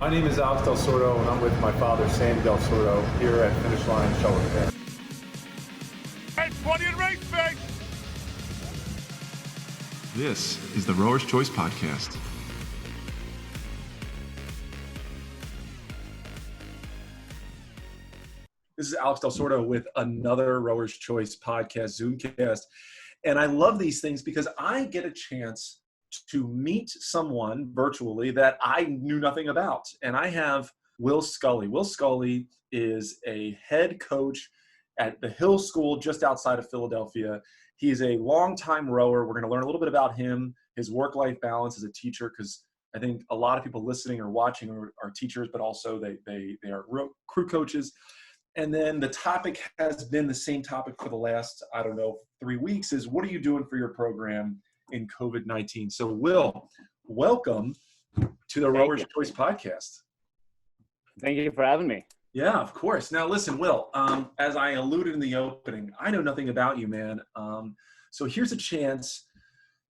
My name is Alex Del Sordo, and I'm with my father, Sandy Del Sordo, here at Finish Line Shovel Repair. Hey, 20 in race face! This is the Rower's Choice Podcast. This is Alex Del Sordo with another Rower's Choice Podcast, Zoomcast. And I love these things because I get a chance to meet someone virtually that I knew nothing about. And I have Will Scully. Will Scully is a head coach at the Hill School just outside of Philadelphia. He's a longtime rower. We're going to learn a little bit about him, his work-life balance as a teacher, because I think a lot of people listening or watching are teachers, but also they are crew coaches. And then the topic has been the same topic for the last, 3 weeks, is what are you doing for your program in COVID-19? So Will, welcome to the Rower's Choice Podcast. Thank you for having me. Yeah, of course. Now listen, Will, as I alluded in the opening, I know nothing about you, man. So here's a chance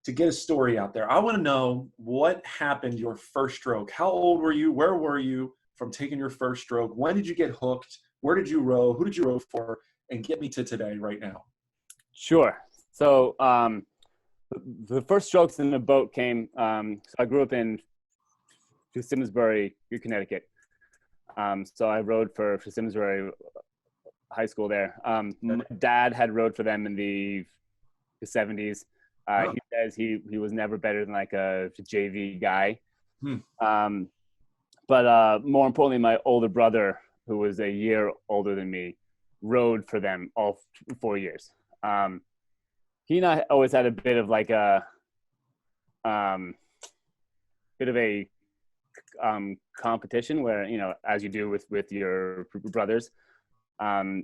to get a story out there. I want to know what happened your first stroke. How old were you? Where were you from taking your first stroke? When did you get hooked? Where did you row? Who did you row for? And get me to today right now. Sure. So the first strokes in the boat came, so I grew up in Simsbury, Connecticut. So I rowed for Simsbury High School there. My dad had rowed for them in the 70s. He says he was never better than like a JV guy. But more importantly, my older brother, who was a year older than me, rowed for them all 4 years. He and I always had a bit of like a competition where, you know, as you do with your brothers. I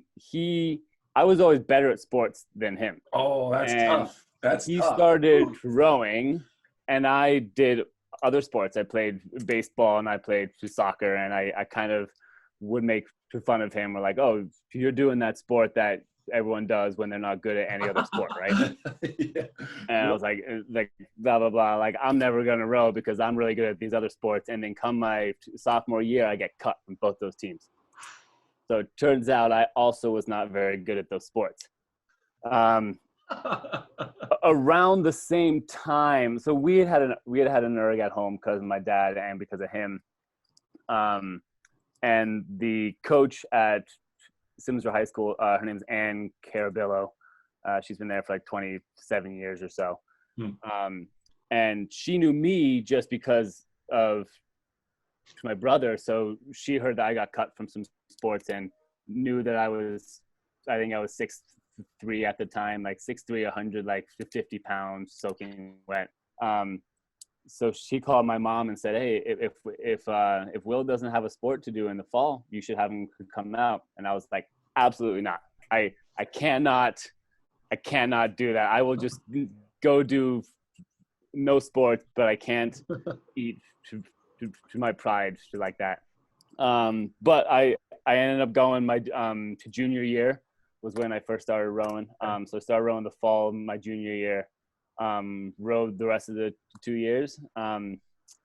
was always better at sports than him. Oh, that's tough. He started rowing, and I did other sports. I played baseball and I played soccer, and I kind of would make fun of him. We're like, oh, you're doing that sport that everyone does when they're not good at any other sport, right? Yeah. And I was like blah blah blah, like I'm never gonna row because I'm really good at these other sports. And then come my sophomore year, I get cut from both those teams. So it turns out I also was not very good at those sports. Around the same time, so we had had an erg at home because of my dad and because of him. And the coach at Simsbury High School, her name's Ann Carabillo. She's been there for like 27 years or so. And she knew me just because of my brother. So she heard that I got cut from some sports and knew that I think I was 6'3" at the time, like 6'3", 100, like 50 pounds soaking wet. So she called my mom and said, hey, if Will doesn't have a sport to do in the fall, you should have him come out. And I was like, absolutely not. I cannot do that. I will just go do no sports, but I can't eat to my pride like that. But I ended up going to junior year was when I first started rowing. So I started rowing the fall of my junior year. Rowed the rest of the 2 years.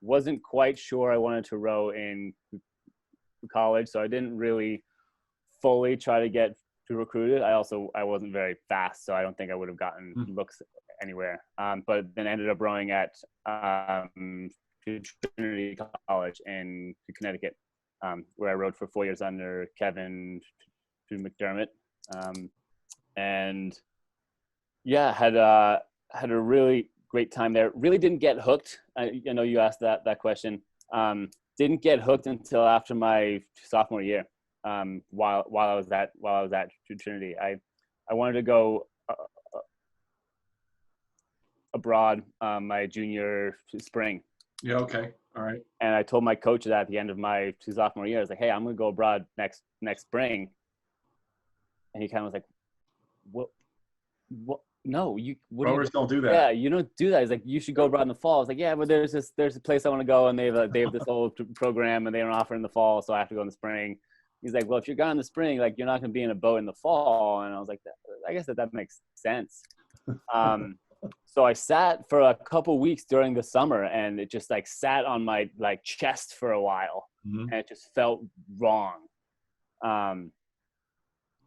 Wasn't quite sure I wanted to row in college, so I didn't really fully try to get recruited. I wasn't very fast, so I don't think I would have gotten looks anywhere. But then ended up rowing at Trinity College in Connecticut, where I rowed for 4 years under Kevin McDermott. And yeah, had a really great time there. Really didn't get hooked. I know you asked that question. Didn't get hooked until after my sophomore year. While I was at Trinity, I wanted to go abroad my junior spring. Yeah. Okay. All right. And I told my coach that at the end of my sophomore year, I was like, hey, I'm going to go abroad next spring. And he kind of was like, what? No, Rowers don't do that. Yeah, you don't do that. He's like, you should go abroad in the fall. I was like, yeah, but there's a place I want to go, and they have this whole program, and they don't offer in the fall, so I have to go in the spring. He's like, well, if you're gone in the spring, like you're not going to be in a boat in the fall. And I was like, I guess that makes sense. So I sat for a couple weeks during the summer, and it just like sat on my like chest for a while, and it just felt wrong.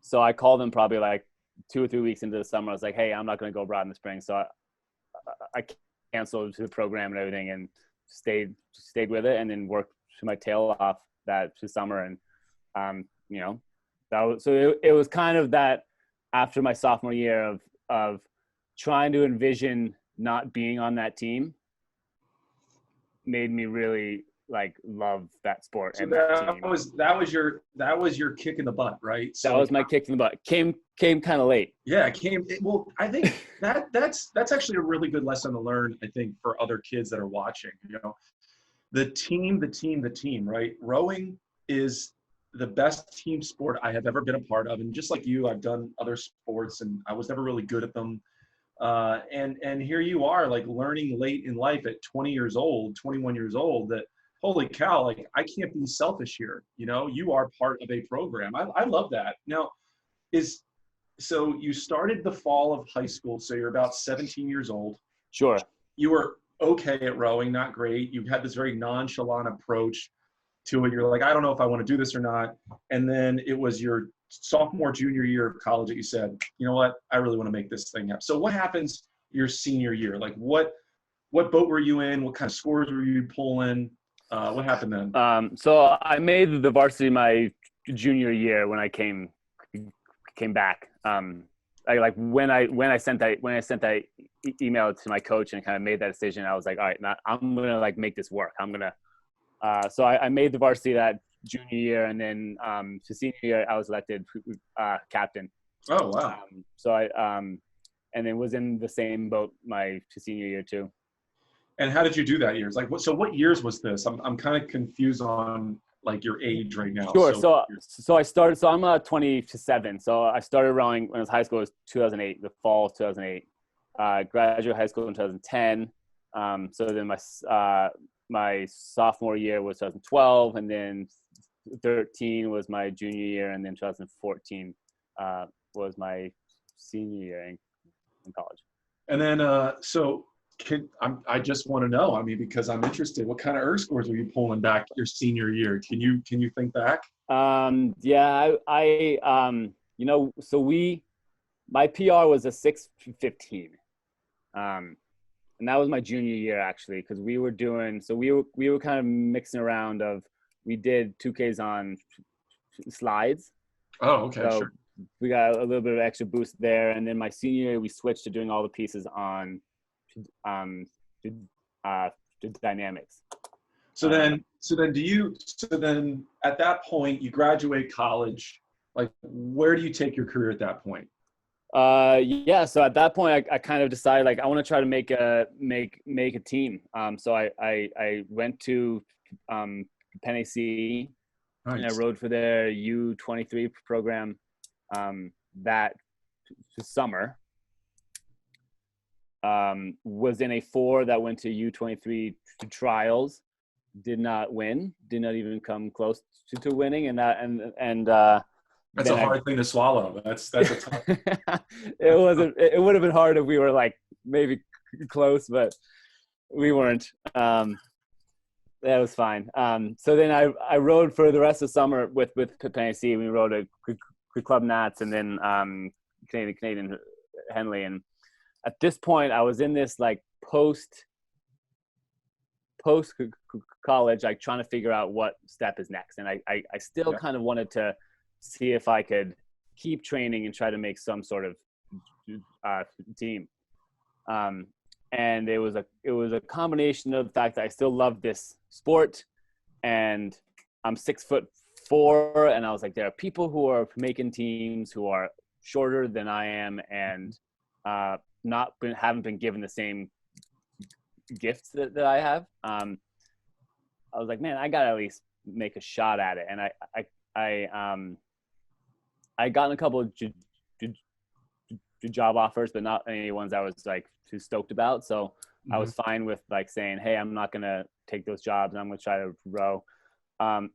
So I called him probably like 2 or 3 weeks into the summer. I was like, hey, I'm not going to go abroad in the spring. So I canceled the program and everything and stayed with it, and then worked my tail off that summer. And, you know, it was kind of that after my sophomore year of trying to envision not being on that team made me really like love that sport. So and that team. that was your kick in the butt, right? So that was my kick in the butt. Came kind of late. Yeah, well, I think that's actually a really good lesson to learn, I think, for other kids that are watching. You know, the team, right? Rowing is the best team sport I have ever been a part of. And just like you, I've done other sports and I was never really good at them. And here you are, like learning late in life at 20 years old, 21 years old, that holy cow, like I can't be selfish here. You know, you are part of a program. I love that. Now, so you started the fall of high school, so you're about 17 years old. Sure. You were okay at rowing, not great. You had this very nonchalant approach to it. You're like, I don't know if I want to do this or not. And then it was your sophomore, junior year of college that you said, you know what, I really want to make this thing up. So what happens your senior year? Like what boat were you in? What kind of scores were you pulling? What happened then? So I made the varsity my junior year when I came back. When I sent that email to my coach and kind of made that decision, I was like, all right, I'm gonna like make this work. So I made the varsity that junior year, and then to senior year I was elected captain. Oh wow! So I and then was in the same boat to senior year too. And how did you do that years? Like what years was this? I'm kind of confused on like your age right now. Sure. So I started. So I'm 27. So I started rowing when I was high school. It was 2008, the fall of 2008. Graduated high school in 2010. So then my sophomore year was 2012, and then 13 was my junior year, and then 2014 was my senior year in college. And then I just want to know. I mean, because I'm interested. What kind of ERG scores were you pulling back your senior year? Can you think back? Yeah, my PR was a 6:15, and that was my junior year actually, because we were kind of mixing around we did 2Ks on slides. Oh, okay, so sure. We got a little bit of extra boost there, and then my senior year we switched to doing all the pieces on dynamics. So then at that point you graduate college. Like, where do you take your career at that point? Yeah. So at that point, I kind of decided like I want to try to make a team. So I went to Penn AC, nice. And I rowed for their U23 program that summer. Was in a 4 that went to U23 trials, did not win, did not even come close to winning, and that's a hard thing to swallow. That's a tough. It would have been hard if we were like maybe close, but we weren't. That was fine. So then I rowed for the rest of the summer with Penn AC. We rowed a Club Nats and then Canadian Henley. And at this point, I was in this like post college, like trying to figure out what step is next. And I still kind of wanted to see if I could keep training and try to make some sort of team. And it was a combination of the fact that I still love this sport, and I'm 6'4", and I was like, there are people who are making teams who are shorter than I am, and haven't been given the same gifts that I have. I was like, man, I gotta at least make a shot at it. And I gotten a couple of job offers, but not any ones I was like too stoked about. So I was fine with like saying, hey, I'm not gonna take those jobs, and I'm gonna try to row.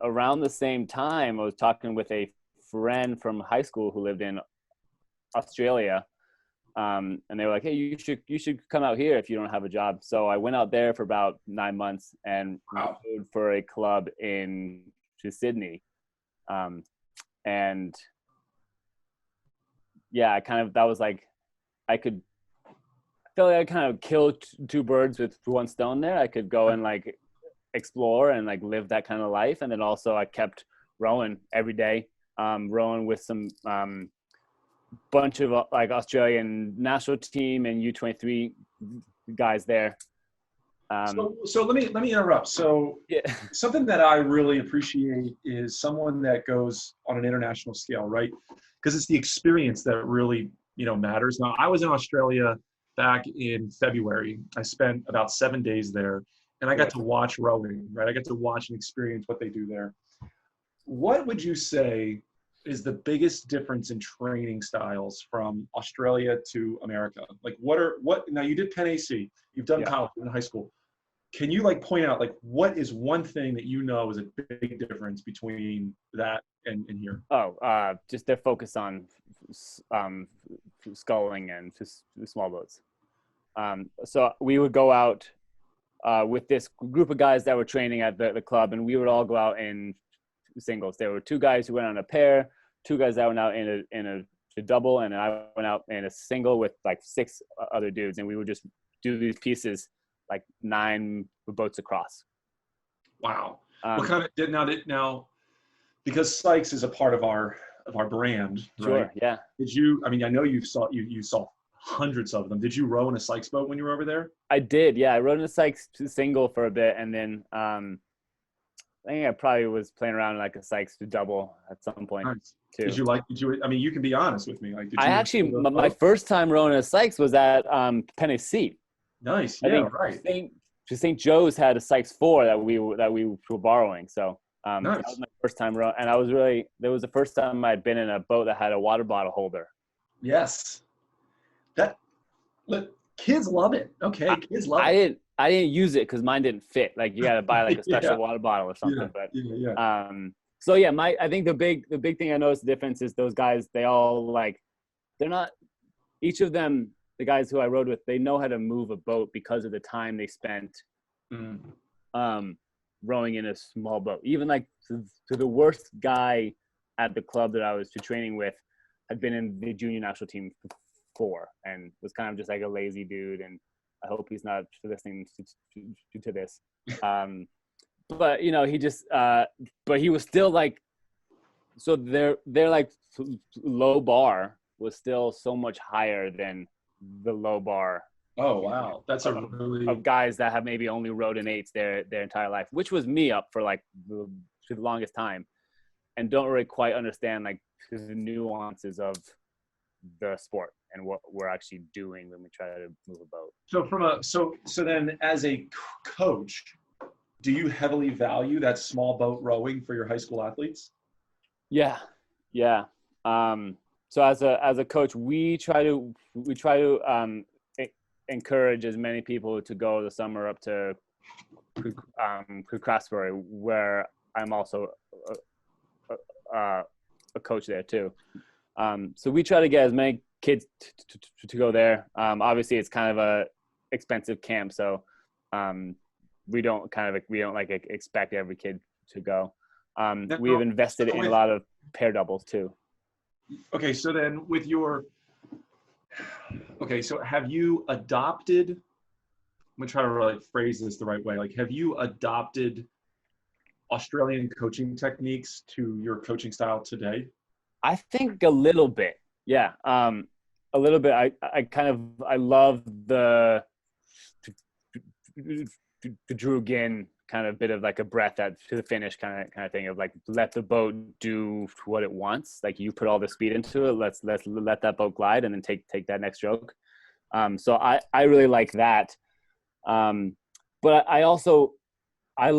Around the same time, I was talking with a friend from high school who lived in Australia, And they were like, hey, you should come out here if you don't have a job. So I went out there for about 9 months and rode for a club to Sydney. And yeah, that was like, I feel like I kind of killed two birds with one stone there. I could go and like explore and like live that kind of life. And then also I kept rowing every day, rowing with some bunch of like Australian national team and U23 guys there. So let me interrupt. So yeah. Something that I really appreciate is someone that goes on an international scale, right? Because it's the experience that really, matters. Now, I was in Australia back in February. I spent about 7 days there, and I got to watch rowing, right? I got to watch and experience what they do there. What would you say is the biggest difference in training styles from Australia to America? Like now you did Penn AC, you've done college and high school. Can you like point out like what is one thing that is a big difference between that and here? Just their focus on sculling and just small boats. So we would go out with this group of guys that were training at the club, and we would all go out in singles. There were 2 guys who went on a pair, 2 guys that went out in a double, and I went out in a single with like 6 other dudes, and we would just do these pieces like 9 boats across. Wow. What kind of now because Sykes is a part of our brand, sure, right? Yeah. I know you saw hundreds of them. Did you row in a Sykes boat when you were over there? I did, yeah. I rowed in a Sykes single for a bit, and then I think I probably was playing around like a Sykes double at some point too. You can be honest with me. Like, my first time rowing a Sykes was at Penn AC. Nice. I think right. St. Joe's had a Sykes 4 that we were borrowing. So nice. That was my first time rowing, and that was the first time I'd been in a boat that had a water bottle holder. Yes. Kids love it. Okay, kids love it. I didn't use it because mine didn't fit. Like you got to buy like a special water bottle or something. So yeah, I think the big thing I noticed the difference is those guys. They all they're not. Each of them, the guys who I rode with, they know how to move a boat because of the time they spent, rowing in a small boat. Even like to the worst guy at the club that I was training with, had been in the junior national team before and was kind of just like a lazy dude. And I hope he's not listening to this. But he just, but he was still like, so their like low bar was still so much higher than the low bar. Oh, wow. That's of guys that have maybe only rowed in 8s their entire life, which was me up for like the longest time, and don't really quite understand like the nuances of the sport and what we're actually doing when we try to move a boat. So then as a coach, do you heavily value that small boat rowing for your high school athletes? Yeah. So as a coach, we try to encourage as many people to go the summer up to Craftsbury, where I'm also a coach there too. So we try to get as many kids to go there. Obviously, it's kind of a expensive camp, so we don't expect every kid to go. We have invested in a lot of pair doubles too. Okay, so then so have you adopted? I'm gonna try to phrase this the right way. Like, have you adopted Australian coaching techniques to your coaching style today? I think a little bit, yeah. A little bit. I love the Drew Ginn kind of bit of like a breath to the finish kind of thing of like, let the boat do what it wants. Like, you put all the speed into it. Let's let that boat glide and then take that next stroke. So I really like that. But I also I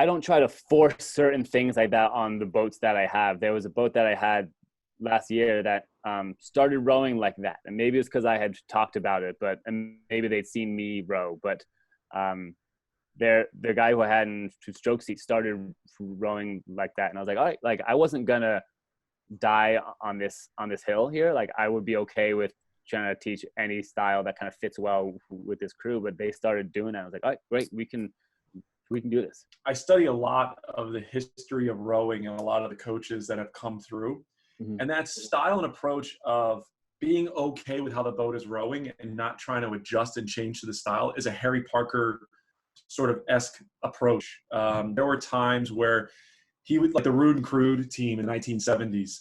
don't try to force certain things like that on the boats that I have. There was a boat that I had last year that started rowing like that, and maybe it's because I had talked about it, and maybe they'd seen me row. But the guy who I had in stroke seat started rowing like that, and I was like, all right, like I wasn't gonna die on this hill here. Like, I would be okay with trying to teach any style that kind of fits well with this crew, but they started doing that. I was like, all right, great, we can do this. I study a lot of the history of rowing and a lot of the coaches that have come through. Mm-hmm. And that style and approach of being okay with how the boat is rowing and not trying to adjust and change to the style is a Harry Parker sort of esque approach. There were times where he would, like the Rude and Crude team in the 1970s,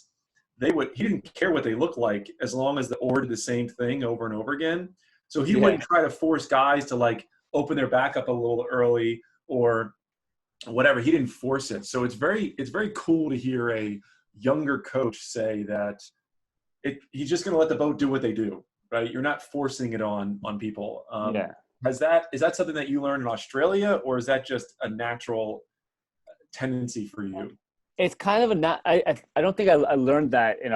he didn't care what they looked like as long as the oar did the same thing over and over again. So he wouldn't try to force guys to like open their back up a little early or whatever. He didn't force it. So it's very cool to hear a younger coach say that he's just going to let the boat do what they do, right? You're not forcing it on people. Is that something that you learned in Australia, or is that just a natural tendency for you? It's kind of I don't think I learned that in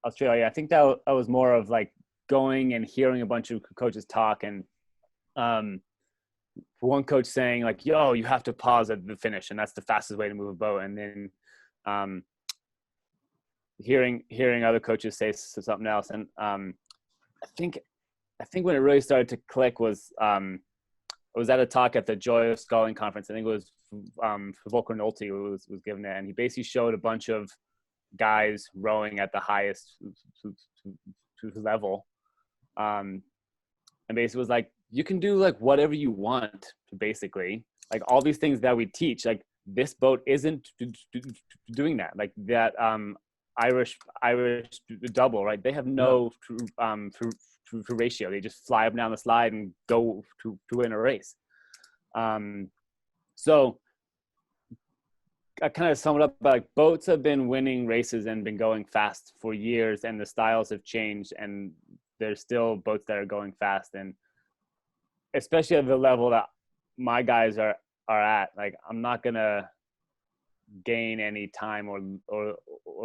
Australia. I think that was more of like going and hearing a bunch of coaches talk, and one coach saying like, yo, you have to pause at the finish, and that's the fastest way to move a boat. And then hearing other coaches say something else. And I think when it really started to click was I was at a talk at the Joy of Sculling conference. I think it was Volker Nolte who was giving it, and he basically showed a bunch of guys rowing at the highest level, and basically was like, you can do like whatever you want, basically. Like all these things that we teach, like this boat isn't doing that. Like that Irish double, right? They have no ratio. They just fly up and down the slide and go to win a race. So I kind of sum it up by like boats have been winning races and been going fast for years, and the styles have changed, and there's still boats that are going fast. And especially at the level that my guys are at, like I'm not gonna gain any time or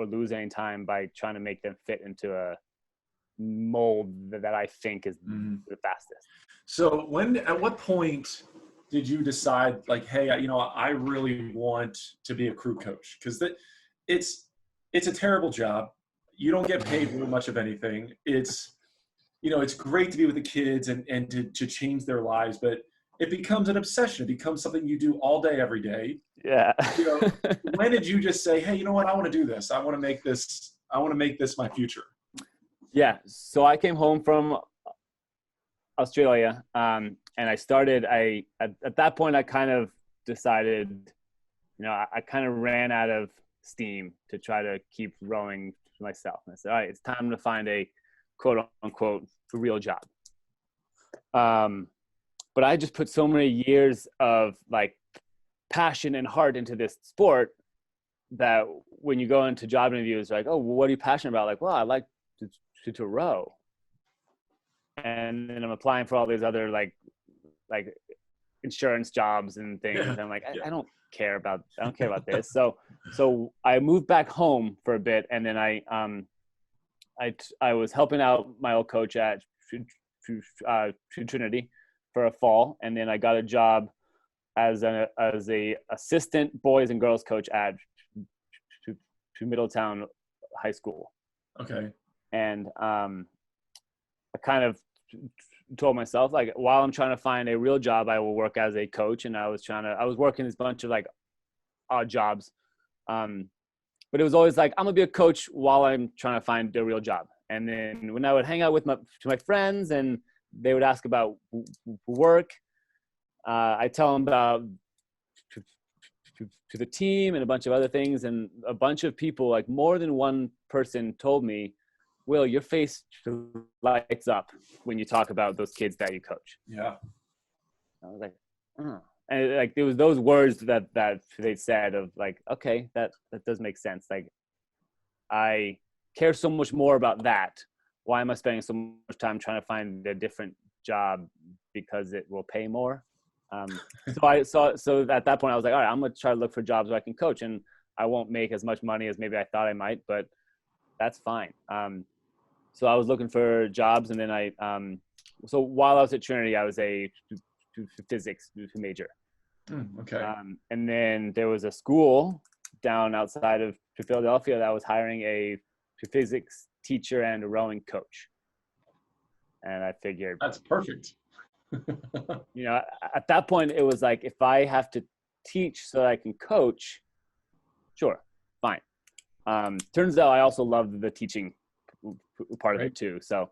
lose any time by trying to make them fit into a mold that I think is the fastest. So at what point did you decide like, hey, I really want to be a crew coach? Because it's a terrible job. You don't get paid very much of anything. It's great to be with the kids and to change their lives, but it becomes an obsession. It becomes something you do all day, every day. Yeah. When did you just say, hey, you know what? I want to do this. I want to make this my future. Yeah. So I came home from Australia, and I started, at that point, I kind of decided, I kind of ran out of steam to try to keep rowing myself. And I said, all right, it's time to find a quote unquote real job. But I just put so many years of like passion and heart into this sport that when you go into job interviews, like, oh, well, what are you passionate about? Like, well, I like to row. And then I'm applying for all these other like insurance jobs and things. And I'm like, I don't care about this. So I moved back home for a bit, and then I was helping out my old coach at Trinity for a fall, and then I got a job as a assistant boys and girls coach at Middletown High School. Okay. And I kind of told myself, like, while I'm trying to find a real job, I will work as a coach. And I was working this bunch of like odd jobs. But it was always like, I'm gonna be a coach while I'm trying to find a real job. And then when I would hang out with my friends and they would ask about work, I tell them about to the team and a bunch of other things. And a bunch of people, like more than one person, told me, Will, your face lights up when you talk about those kids that you coach. Yeah. I was like, oh. And like there was those words that they said of like, okay, that does make sense. Like I care so much more about that. Why am I spending so much time trying to find a different job because it will pay more? So at that point I was like, all right, I'm gonna try to look for jobs where I can coach, and I won't make as much money as maybe I thought I might, but that's fine. So I was looking for jobs, and then so while I was at Trinity, I was a physics major. Okay. And then there was a school down outside of Philadelphia that was hiring a physics teacher and a rowing coach. And I figured That's perfect. At that point, it was like, if I have to teach so that I can coach, sure, fine. Turns out I also love the teaching part of it too. So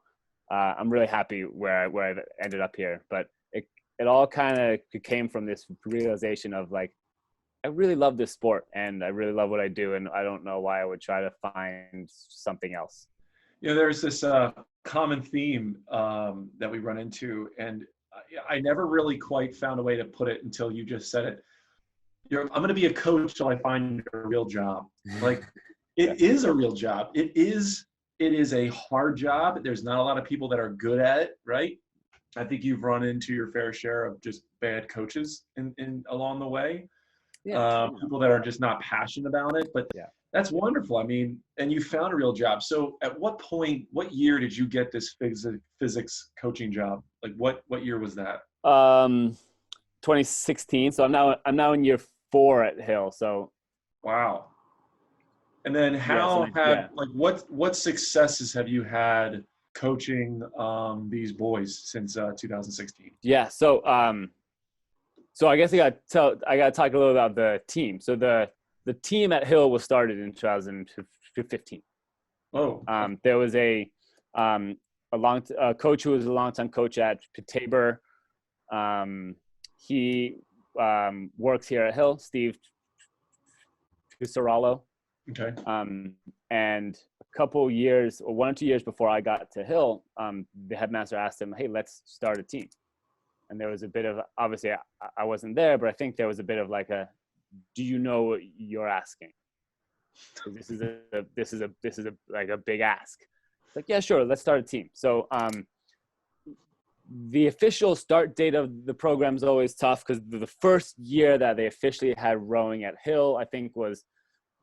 I'm really happy where I ended up here. But it all kind of came from this realization of like, I really love this sport and I really love what I do. And I don't know why I would try to find something else. There's this common theme that we run into, and I never really quite found a way to put it until you just said it. I'm going to be a coach till I find a real job. Like, it is a real job. It is a hard job. There's not a lot of people that are good at it, right? I think you've run into your fair share of just bad coaches in along the way. People that are just not passionate about it, but that's wonderful. I mean, and you found a real job. So at what year did you get this physics coaching job? Like what year was that? 2016. So I'm now in year 4 at Hill. So wow. And then what successes have you had coaching these boys since 2016? Yeah. So I guess I got to talk a little about the team. So the team at Hill was started in 2015. Oh. There was a coach who was a longtime coach at Tabor. He works here at Hill, Steve Sarallo. Okay. And a couple years, or 1 or 2 years before I got to Hill, the headmaster asked him, "Hey, let's start a team." And there was a bit of, obviously I wasn't there, but I think there was a bit of like do you know what you're asking? This is like a big ask. It's like, yeah, sure, let's start a team. So the official start date of the program is always tough because the first year that they officially had rowing at Hill, I think was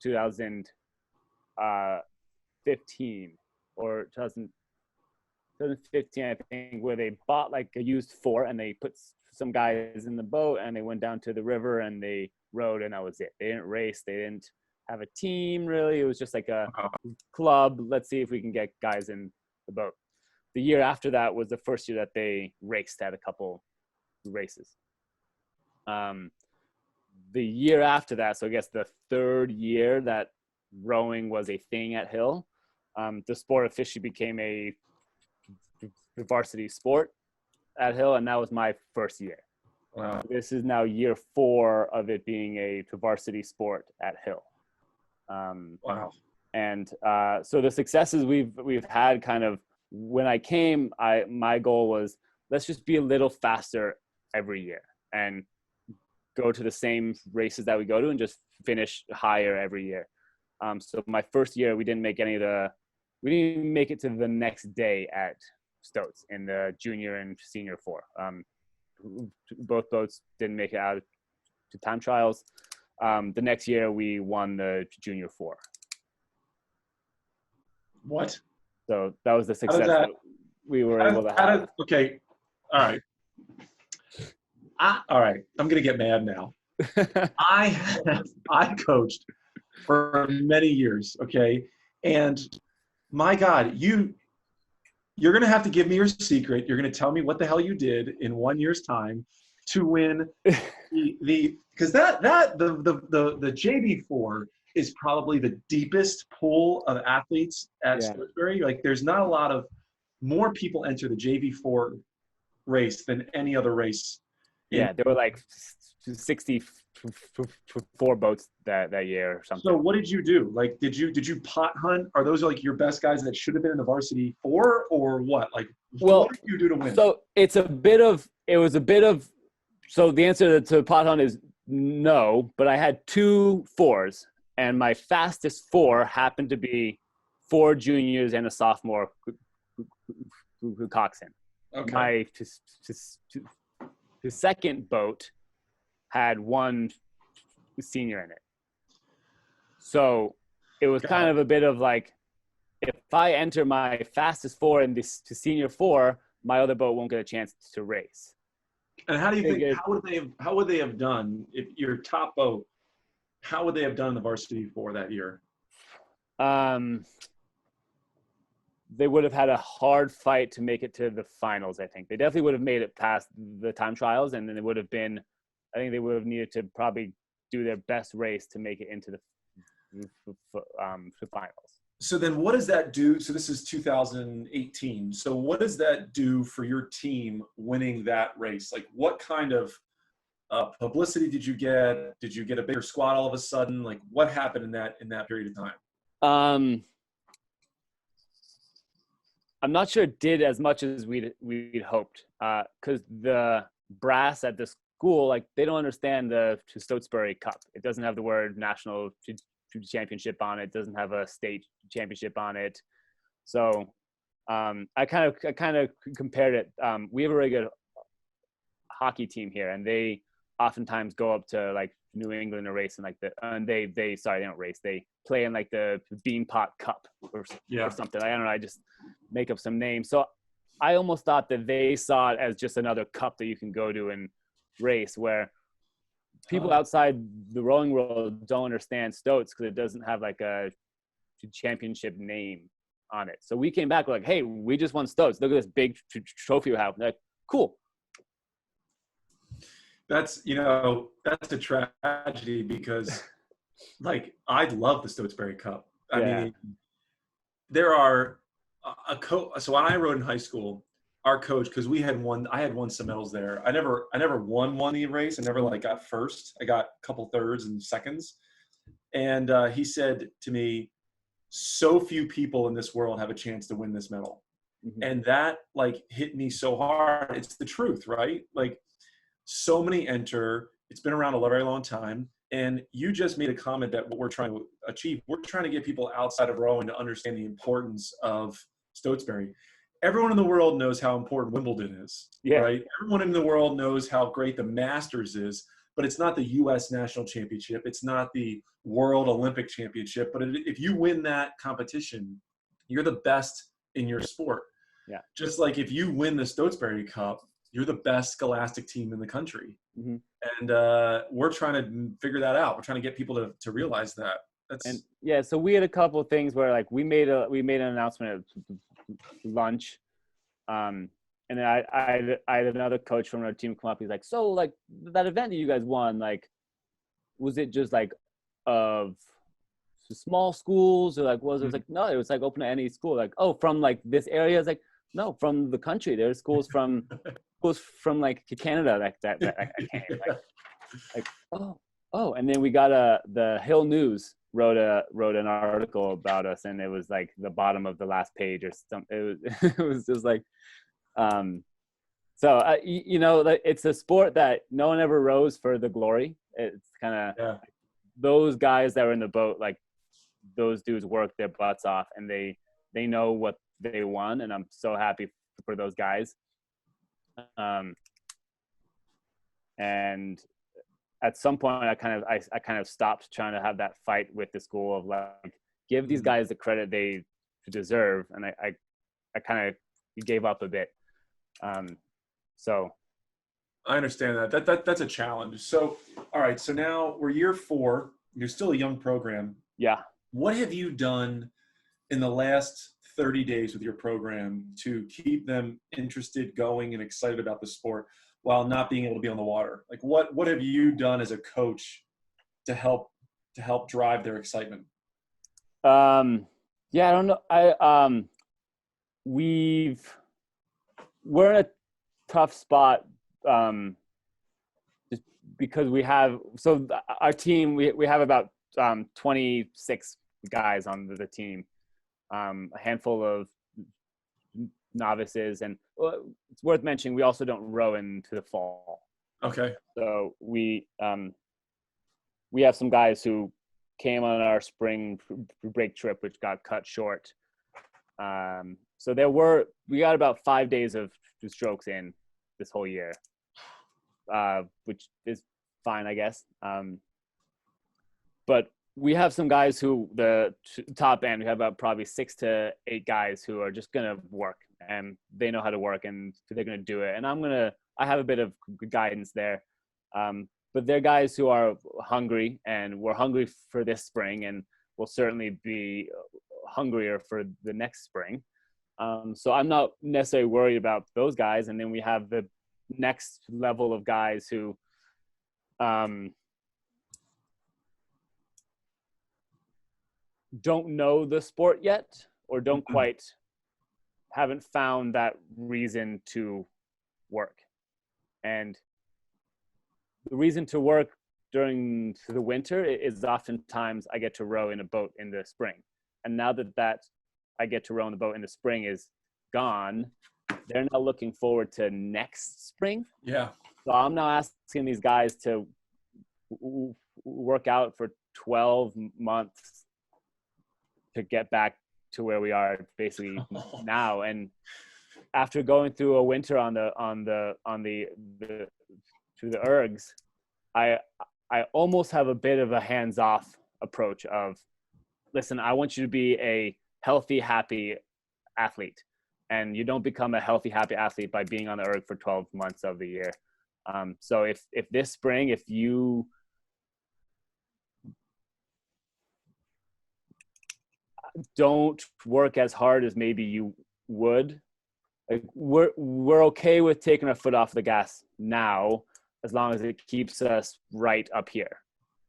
2015 or 2015, I think, where they bought like a used fort and they put some guys in the boat and they went down to the river and they rowed, and that was it. They didn't race. They didn't have a team really. It was just like a club. Let's see if we can get guys in the boat. The year after that was the first year that they raced at a couple races. The year after that, so I guess the third year that rowing was a thing at Hill, the sport officially became a varsity sport at Hill, and that was my first year. Wow. This is now year 4 of it being a varsity sport at Hill. Wow. And so the successes we've had, kind of when I came, my goal was, let's just be a little faster every year and go to the same races that we go to and just finish higher every year. So my first year, we didn't make it to the next day at Stoats in the junior and senior 4. Both boats didn't make it out to time trials. The next year we won the junior 4. What? So that was the success that we were able to have. Okay. All right. All right. I'm going to get mad now. I coached for many years. Okay. And my God, you're going to have to give me your secret. You're going to tell me what the hell you did in 1 year's time to win because the JV4 is probably the deepest pool of athletes at Stoats Berry. Like, there's not a lot of more people enter the JV4 race than any other race. Yeah, there were like 64 boats that year or something. So what did you do? Like, did you pot hunt? Are those like your best guys that should have been in the varsity 4 or what? Like, what did you do to win? So so the answer to pot hunt is no, but I had 2 4s, and my fastest 4 happened to be 4 juniors and a sophomore who coxswain. Okay. My the second boat had 1 senior in it. So it was kind of a bit of like, if I enter my fastest 4 in this to senior 4, my other boat won't get a chance to race. And how do you think, how would they have done if your top boat, how would they have done the varsity 4 that year? they would have had a hard fight to make it to the finals. I think they definitely would have made it past the time trials, and then it would have been, I think they would have needed to probably do their best race to make it into the finals. So then what does that do? So this is 2018. So what does that do for your team winning that race? Like what kind of publicity did you get? Did you get a bigger squad all of a sudden? Like what happened in that period of time? I'm not sure it did as much as we'd hoped, because the brass at the school, like they don't understand the Stoats Berry Cup. It doesn't have the word national championship on it. It doesn't have a state championship on it. So I kind of compared it. We have a really good hockey team here, and they oftentimes go up to like New England to race, and they don't race. They play in like the Bean Pot Cup or something. I don't know. I just make up some name. So I almost thought that they saw it as just another cup that you can go to and race, where people outside the rowing world don't understand Stoats because it doesn't have like a championship name on it. So we came back, we're like, hey, we just won Stoats. Look at this big trophy we have. They're like, cool. That's a tragedy because like I love the Stoats Berry Cup. I mean, there are so when I rode in high school, our coach, because I had won some medals there. I never won the race. I never like got first. I got a couple thirds and seconds. And he said to me, so few people in this world have a chance to win this medal. Mm-hmm. And that like hit me so hard. It's the truth, right? Like so many enter. It's been around a very long time. And you just made a comment that what we're trying to achieve, we're trying to get people outside of rowing to understand the importance of Stoats Berry. Everyone in the world knows how important Wimbledon is, right? Everyone in the world knows how great the Masters is, but it's not the U.S. National Championship. It's not the World Olympic Championship. But if you win that competition, you're the best in your sport. Yeah. Just like if you win the Stoats Berry Cup, you're the best scholastic team in the country. Mm-hmm. And we're trying to figure that out. We're trying to get people to realize that. So we had a couple of things where like we made an announcement at lunch, and then I had another coach from our team come up. He's like, so like that event that you guys won, like was it just like of small schools or like was it like no, it was like open to any school, like oh from like this area? It's like no, from the country. There's schools from like Canada that came like oh, and then we got the Hill News wrote an article about us, and it was like the bottom of the last page or something. It was just like it's a sport that no one ever rows for the glory. It's kind of those guys that were in the boat, like those dudes worked their butts off, and they know what they won, and I'm so happy for those guys. And at some point I kind of stopped trying to have that fight with the school of like give these guys the credit they deserve, and I kind of gave up a bit. So I understand that's a challenge. So all right, so now we're year 4. You're still a young program. Yeah. What have you done in the last 30 days with your program to keep them interested, going, and excited about the sport while not being able to be on the water? Like what have you done as a coach to help drive their excitement? I don't know. We're in a tough spot just because our team, we have about 26 guys on the team, a handful of novices, and it's worth mentioning we also don't row into the fall. Okay. So we have some guys who came on our spring break trip, which got cut short. So we got about 5 days of strokes in this whole year, which is fine, I guess. But we have some guys who the top end, we have about probably 6 to 8 guys who are just going to work, and they know how to work, and they're going to do it. And I have a bit of guidance there. But they're guys who are hungry, and we're hungry for this spring, and will certainly be hungrier for the next spring. So I'm not necessarily worried about those guys. And then we have the next level of guys who don't know the sport yet, or don't quite haven't found that reason to work. And the reason to work during the winter is oftentimes I get to row in a boat in the spring. And now that I get to row in the boat in the spring is gone, they're now looking forward to next spring. Yeah. So I'm now asking these guys to work out for 12 months to get back to where we are basically now. And after going through a winter through the ergs, I almost have a bit of a hands-off approach of, listen, I want you to be a healthy, happy athlete. And you don't become a healthy, happy athlete by being on the erg for 12 months of the year. So if this spring, if you don't work as hard as maybe you would, like we're okay with taking our foot off the gas now, as long as it keeps us right up here,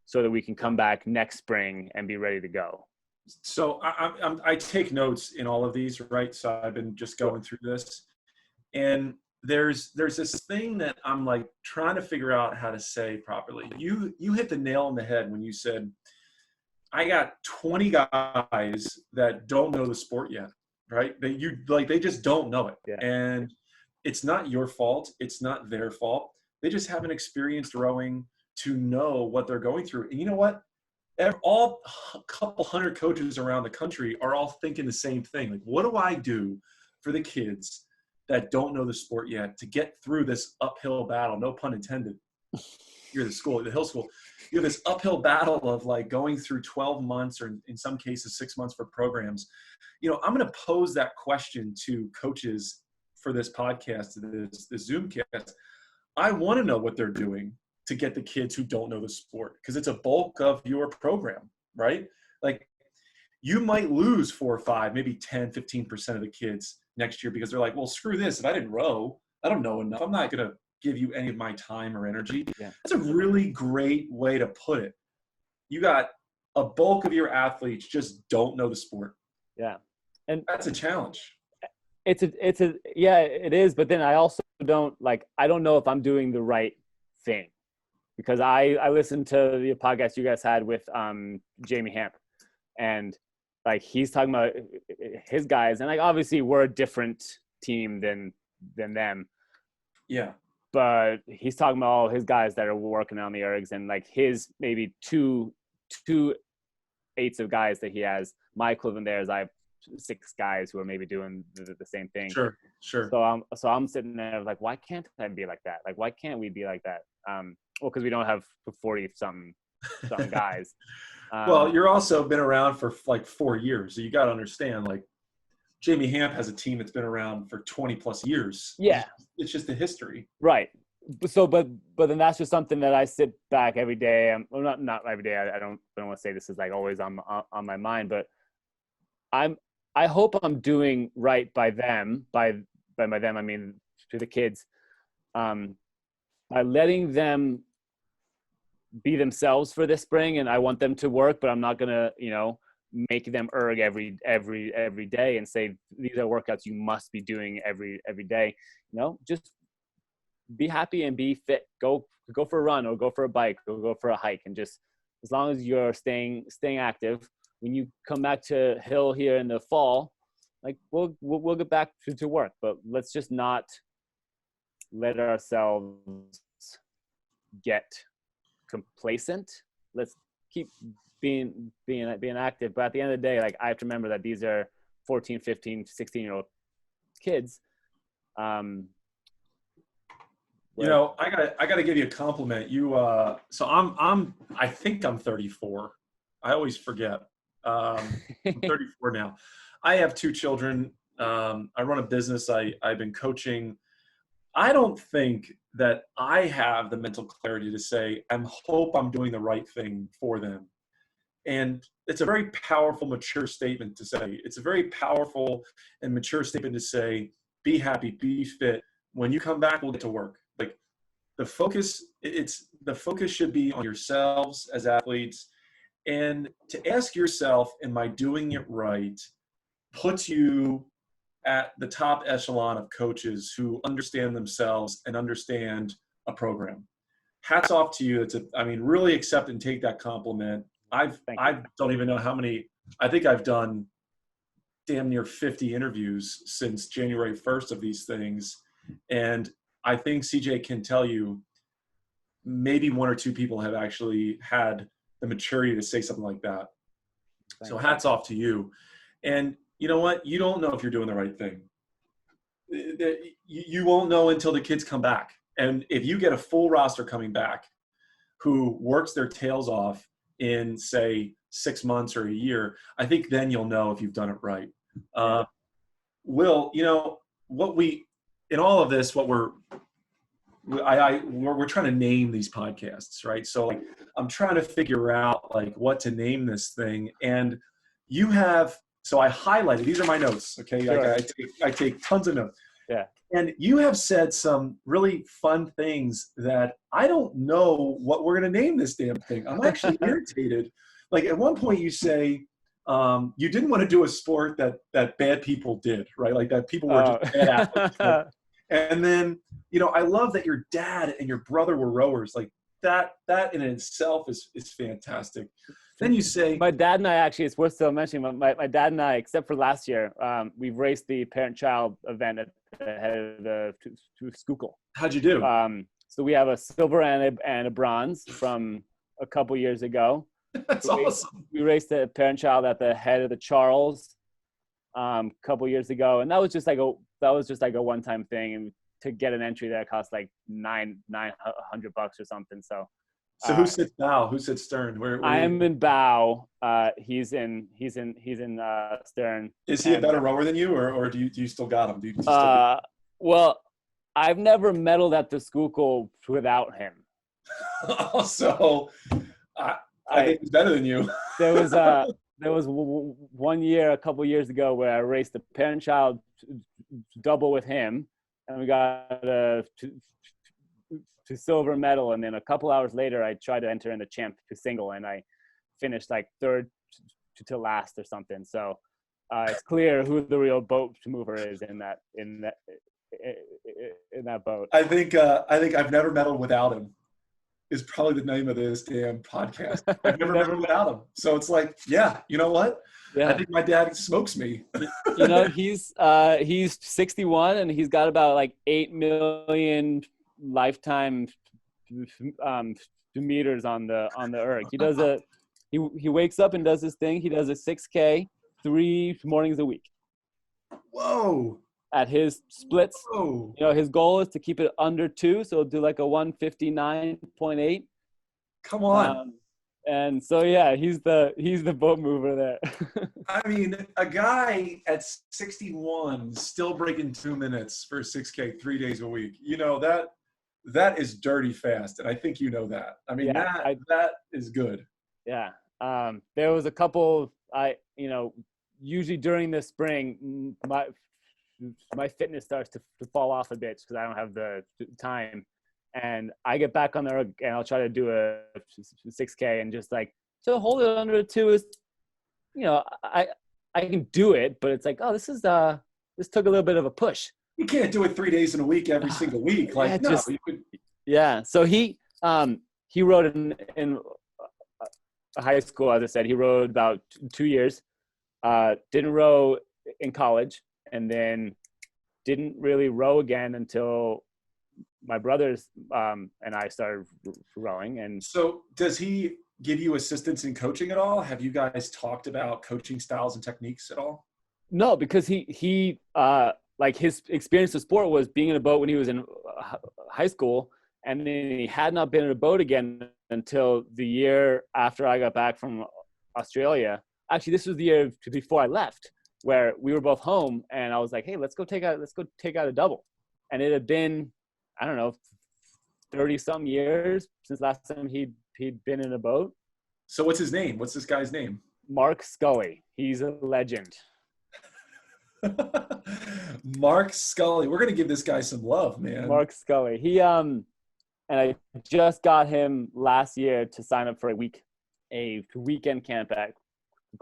so that we can come back next spring and be ready to go. So I take notes in all of these, right? So I've been just going through this, and there's this thing that I'm like trying to figure out how to say properly. You hit the nail on the head when you said, I got 20 guys that don't know the sport yet, right? They just don't know it. Yeah. And it's not your fault. It's not their fault. They just haven't experienced rowing to know what they're going through. And you know what? All a couple hundred coaches around the country are all thinking the same thing. Like, what do I do for the kids that don't know the sport yet to get through this uphill battle? No pun intended. You're the hill school. You have this uphill battle of like going through 12 months or in some cases 6 months for programs. You know, I'm going to pose that question to coaches for this podcast, this Zoomcast. I want to know what they're doing to get the kids who don't know the sport, because it's a bulk of your program, right? Like, you might lose 4 or 5, maybe 10, 15% of the kids next year because they're like, well, screw this. If I didn't row, I don't know enough. I'm not going to give you any of my time or energy. Yeah. That's a really great way to put it. You got a bulk of your athletes just don't know the sport. Yeah. And that's a challenge. Yeah, it is. But then I also don't know if I'm doing the right thing, because I listened to the podcast you guys had with Jamie Hamp, and like he's talking about his guys, and like obviously we're a different team than them. Yeah. But he's talking about all his guys that are working on the ergs, and like his maybe two eighths of guys that he has. My equivalent there is I have 6 guys who are maybe doing the same thing. Sure. So I'm sitting there like, why can't I be like that? Like, why can't we be like that? Well, because we don't have 40 something guys. Well, you're also been around for like 4 years, so you got to understand, like, Jamie Hamp has a team that's been around for 20 plus years. Yeah. It's just the history. Right. So, but then that's just something that I sit back every day. Well, not every day. I don't want to say this is like always on my mind, but I hope I'm doing right by them. By them, I mean to the kids, by letting them be themselves for this spring. And I want them to work, but I'm not gonna, make them erg every day and say these are workouts you must be doing every day. Just be happy and be fit. Go for a run, or go for a bike, or go for a hike, and just as long as you're staying active. When you come back to Hill here in the fall, like we'll get back to work, but let's just not let ourselves get complacent. Let's keep being active, but at the end of the day, like, I have to remember that these are 14, 15, 16-year-old kids. I gotta give you a compliment. So I think I'm 34. I always forget. I'm 34 now. I have 2 children. I run a business. I've been coaching. I don't think that I have the mental clarity to say, I hope I'm doing the right thing for them. And it's a very powerful, mature statement to say. It's a very powerful and mature statement to say, be happy, be fit. When you come back, we'll get to work. Like the focus should be on yourselves as athletes, and to ask yourself, am I doing it right, puts you at the top echelon of coaches who understand themselves and understand a program. Hats off to you. Really accept and take that compliment. I don't even know how many, I think I've done damn near 50 interviews since January 1st of these things. And I think CJ can tell you maybe one or two people have actually had the maturity to say something like that. So hats off to you. And you know what? You don't know if you're doing the right thing. You won't know until the kids come back. And if you get a full roster coming back who works their tails off in, say, 6 months or a year, I think then you'll know if you've done it right. Will, in all of this, we're trying to name these podcasts, right? So I'm trying to figure out what to name this thing. And so I highlighted, these are my notes. Okay. Sure. I take tons of notes. Yeah. And you have said some really fun things that I don't know what we're going to name this damn thing. I'm actually irritated. Like at one point you say, you didn't want to do a sport that bad people did, right? Like that people were just bad athletes. Right? And then, I love that your dad and your brother were rowers. Like that in itself is fantastic. Then you say, my dad and I, actually, it's worth still mentioning, my dad and I, except for last year, we've raced the parent-child event at the head of the Schuylkill. How'd you do? So we have a silver and a bronze from a couple years ago. That's awesome. We raced the parent-child at the head of the Charles a couple years ago, and that was just like a one-time thing. And to get an entry there cost like $900 or something. So who sits bow? Who sits stern? Where I am in bow. He's in stern. Is he a better rower than you, or do you still got him? Well, I've never medaled at the Schuylkill without him. So I think he's better than you. There was one year, a couple years ago, where I raced the parent-child double with him, and we got to silver medal. And then a couple hours later, I tried to enter in the champ to single, and I finished like third to last or something. So it's clear who the real boat mover is in that boat. I think I've never medaled without him is probably the name of this damn podcast. I've never medaled without him. So it's like, yeah, you know what? Yeah. I think my dad smokes me. He's 61 and he's got about like 8 million lifetime meters on the erg. He does he wakes up and does his thing. He does a 6K 3 mornings a week. Whoa. At his splits. Whoa. His goal is to keep it under 2, so he'll do like a 1:59.8. Come on. And so yeah, he's the boat mover there. I mean, a guy at 61 still breaking 2 minutes for 6K 3 days a week. That is dirty fast, and I think you know that. I mean, that is good. Yeah. There was a couple. Usually during the spring, my fitness starts to fall off a bit because I don't have the time, and I get back on there and I'll try to do a 6K, and just like to hold it under 2 is, I can do it, but it's like, oh, this took a little bit of a push. You can't do it 3 days in a week every single week. Like, yeah, no, you could. Yeah. So he rode in high school, as I said. He rode about 2 years. Didn't row in college, and then didn't really row again until my brothers and I started rowing. And so, does he give you assistance in coaching at all? Have you guys talked about coaching styles and techniques at all? No, because he like his experience of sport was being in a boat when he was in high school, and then he had not been in a boat again until the year after I got back from Australia. Actually, this was the year before I left, where we were both home, and I was like, hey, let's go take out a double. And it had been, I don't know, 30-some years since last time he'd been in a boat. So what's his name? What's this guy's name? Mark Scully. He's a legend. Mark Scully. We're going to give this guy some love, man. Mark Scully. He and I just got him last year to sign up for a weekend camp at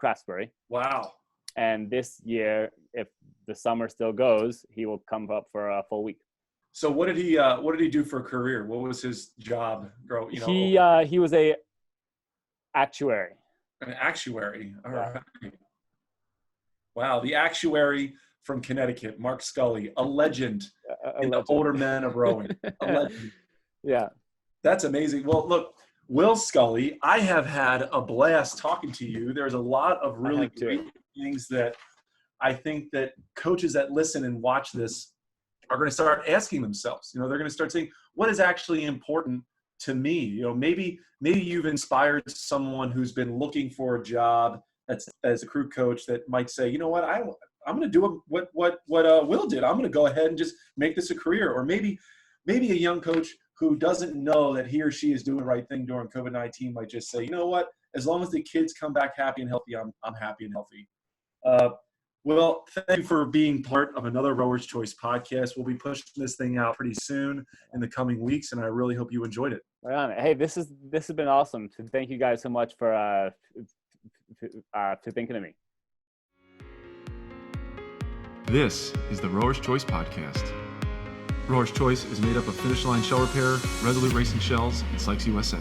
Craftsbury. Wow. And this year, if the summer still goes, he will come up for a full week. So what did he do for a career? What was his job? He was a actuary. An actuary. All Yeah. right. Wow, the actuary from Connecticut, Mark Scully, a legend in the older men of rowing. A legend. Yeah. That's amazing. Well, look, Will Scully, I have had a blast talking to you. There's a lot of really great things that I think that coaches that listen and watch this are going to start asking themselves. They're going to start saying, what is actually important to me? Maybe you've inspired someone who's been looking for a job as a crew coach that might say, you know what, I'm going to do what Will did. I'm going to go ahead and just make this a career. Or maybe a young coach who doesn't know that he or she is doing the right thing during COVID-19 might just say, you know what, as long as the kids come back happy and healthy, I'm happy and healthy. Well, thank you for being part of another Rower's Choice podcast. We'll be pushing this thing out pretty soon in the coming weeks, and I really hope you enjoyed it. Right on. Hey, this has been awesome. Thank you guys so much for thinking of me. This is the Rower's Choice podcast. Rower's Choice is made up of Finish Line Shell Repair, Resolute Racing Shells, and Sykes USA.